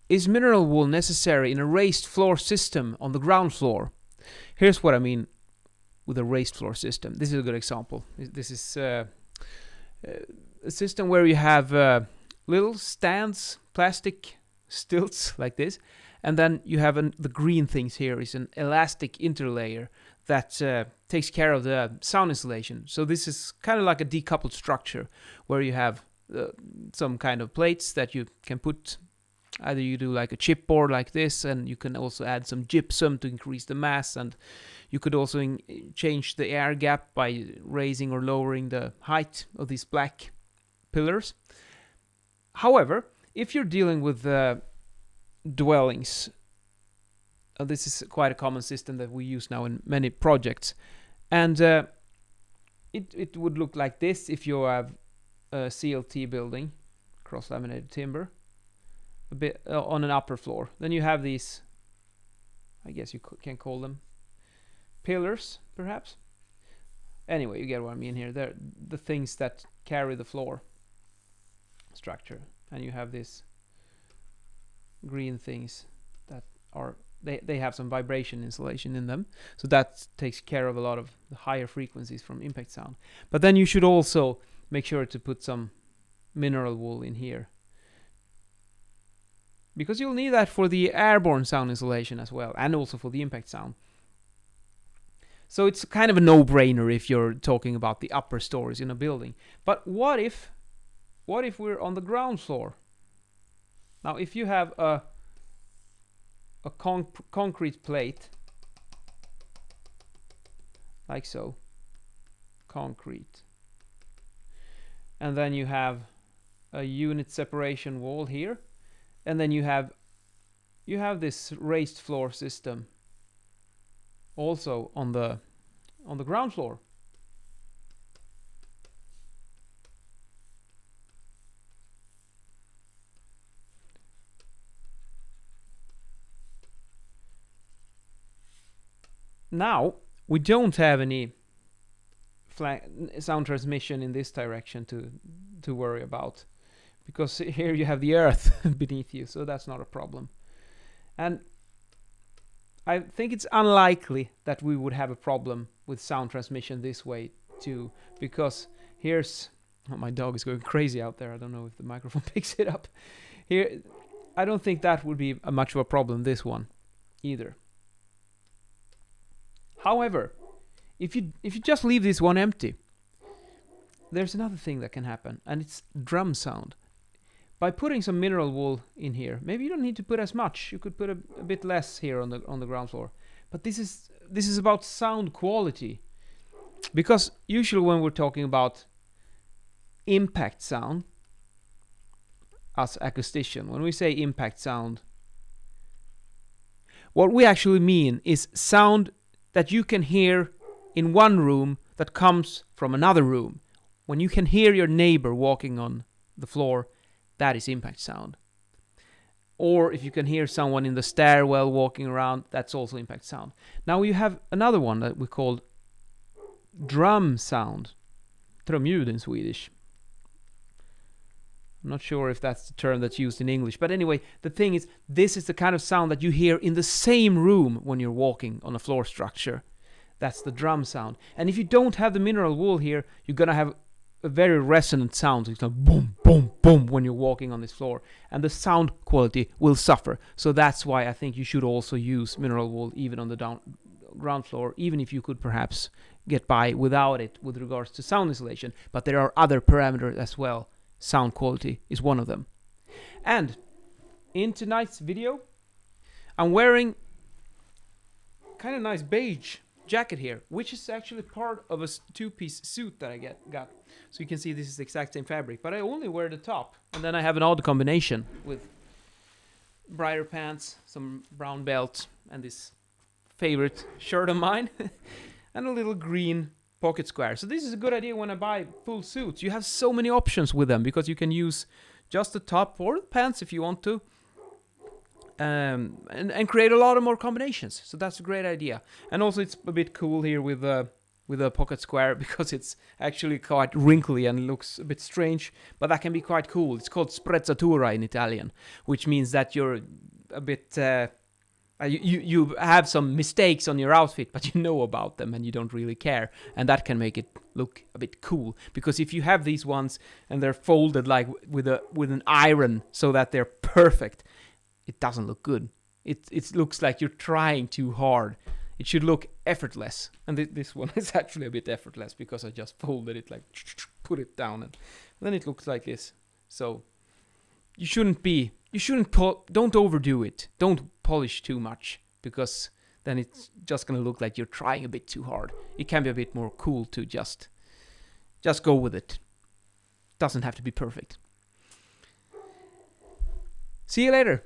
is mineral wool necessary in a raised floor system on the ground floor? Here's what I mean with a raised floor system. This is a good example. This is a system where you have little stands, plastic stilts like this, and then you have the green things here is an elastic interlayer that takes care of the sound insulation. So this is kind of like a decoupled structure where you have some kind of plates that you can put. Either you do like a chipboard like this, and you can also add some gypsum to increase the mass, and you could also change the air gap by raising or lowering the height of these black pillars. However, if you're dealing with dwellings, this is quite a common system that we use now in many projects, and it would look like this if you have a CLT building, cross-laminated timber, a bit on an upper floor. Then you have these, I guess you can call them pillars, perhaps. Anyway, you get what I mean here. They're the things that carry the floor structure, and you have these green things that are they have some vibration insulation in them, so that takes care of a lot of the higher frequencies from impact sound. But then you should also make sure to put some mineral wool in here, because you'll need that for the airborne sound insulation as well, and also for the impact sound. So it's kind of a no-brainer if you're talking about the upper stories in a building. But what if we're on the ground floor? Now, if you have a concrete plate, like so, concrete, and then you have a unit separation wall here, and then you have this raised floor system also on the ground floor. Now we don't have any sound transmission in this direction to worry about, because here you have the earth beneath you, so that's not a problem. And I think it's unlikely that we would have a problem with sound transmission this way too, because here's my dog is going crazy out there. I don't know if the microphone picks it up. Here, I don't think that would be much of a problem, this one either. However, if you just leave this one empty, there's another thing that can happen, and it's drum sound. By putting some mineral wool in here, maybe you don't need to put as much. You could put a bit less here on the ground floor. But this is about sound quality, because usually when we're talking about impact sound, as acoustician, when we say impact sound, what we actually mean is sound that you can hear in one room that comes from another room. When you can hear your neighbor walking on the floor, that is impact sound. Or if you can hear someone in the stairwell walking around, that's also impact sound. Now you have another one that we call drum sound. Trumljud in Swedish. I'm not sure if that's the term that's used in English. But anyway, the thing is, this is the kind of sound that you hear in the same room when you're walking on a floor structure. That's the drum sound. And if you don't have the mineral wool here, you're going to have a very resonant sound. It's like boom, boom, boom when you're walking on this floor. And the sound quality will suffer. So that's why I think you should also use mineral wool even on the ground floor, even if you could perhaps get by without it with regards to sound insulation. But there are other parameters as well. Sound quality is one of them. And in tonight's video, I'm wearing kind of nice beige jacket here, which is actually part of a two-piece suit that I got. So you can see this is the exact same fabric, but I only wear the top, and then I have an odd combination with brighter pants, some brown belt, and this favorite shirt of mine, and a little green pocket square. So this is a good idea when I buy full suits. You have so many options with them, because you can use just the top or the pants if you want to, and create a lot of more combinations. So that's a great idea. And also it's a bit cool here with with a pocket square because it's actually quite wrinkly and looks a bit strange, but that can be quite cool. It's called sprezzatura in Italian, which means that you're a bit you have some mistakes on your outfit, but you know about them and you don't really care, and that can make it look a bit cool. Because if you have these ones and they're folded like with an iron so that they're perfect, it doesn't look good. It looks like you're trying too hard. It should look effortless, and this one is actually a bit effortless because I just folded it, like put it down, and then it looks like this. So don't overdo it. Don't polish too much, because then it's just gonna look like you're trying a bit too hard. It can be a bit more cool to just go with it. Doesn't have to be perfect. See you later.